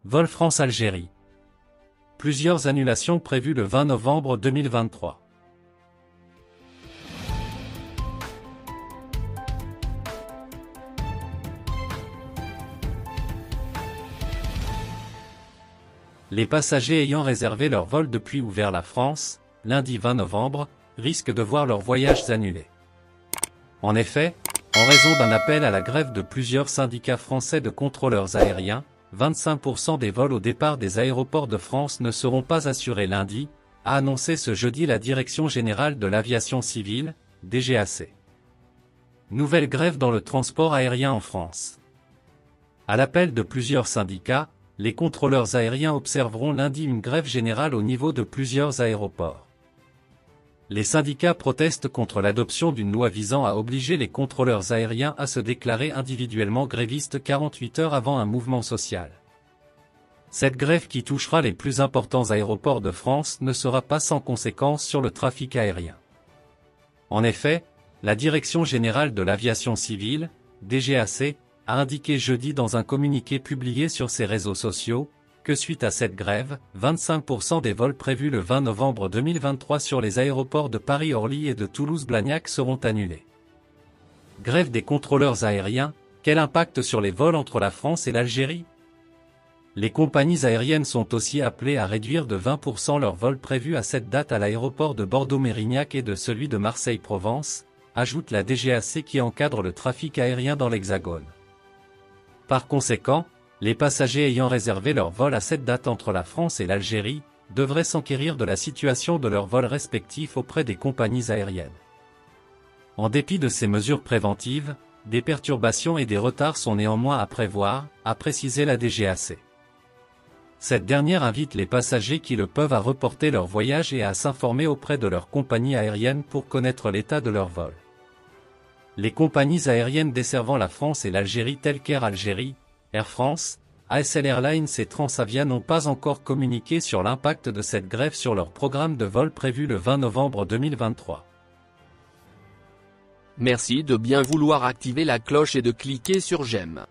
Vol France-Algérie. Plusieurs annulations prévues le 20 novembre 2023. Les passagers ayant réservé leur vol depuis ou vers la France, lundi 20 novembre, risquent de voir leurs voyages annulés. En effet, en raison d'un appel à la grève de plusieurs syndicats français de contrôleurs aériens, 25% des vols au départ des aéroports de France ne seront pas assurés lundi, a annoncé ce jeudi la Direction générale de l'aviation civile, DGAC. Nouvelle grève dans le transport aérien en France. À l'appel de plusieurs syndicats, les contrôleurs aériens observeront lundi une grève générale au niveau de plusieurs aéroports. Les syndicats protestent contre l'adoption d'une loi visant à obliger les contrôleurs aériens à se déclarer individuellement grévistes 48 heures avant un mouvement social. Cette grève qui touchera les plus importants aéroports de France ne sera pas sans conséquences sur le trafic aérien. En effet, la Direction générale de l'aviation civile, DGAC, a indiqué jeudi dans un communiqué publié sur ses réseaux sociaux, que suite à cette grève, 25% des vols prévus le 20 novembre 2023 sur les aéroports de Paris-Orly et de Toulouse-Blagnac seront annulés. Grève des contrôleurs aériens, quel impact sur les vols entre la France et l'Algérie? Les compagnies aériennes sont aussi appelées à réduire de 20% leurs vols prévus à cette date à l'aéroport de Bordeaux-Mérignac et de celui de Marseille-Provence, ajoute la DGAC qui encadre le trafic aérien dans l'Hexagone. Par conséquent, les passagers ayant réservé leur vol à cette date entre la France et l'Algérie, devraient s'enquérir de la situation de leurs vols respectifs auprès des compagnies aériennes. En dépit de ces mesures préventives, des perturbations et des retards sont néanmoins à prévoir, a précisé la DGAC. Cette dernière invite les passagers qui le peuvent à reporter leur voyage et à s'informer auprès de leur compagnie aérienne pour connaître l'état de leur vol. Les compagnies aériennes desservant la France et l'Algérie telles qu'Air Algérie, Air France, ASL Airlines et Transavia n'ont pas encore communiqué sur l'impact de cette grève sur leur programme de vol prévu le 20 novembre 2023. Merci de bien vouloir activer la cloche et de cliquer sur j'aime.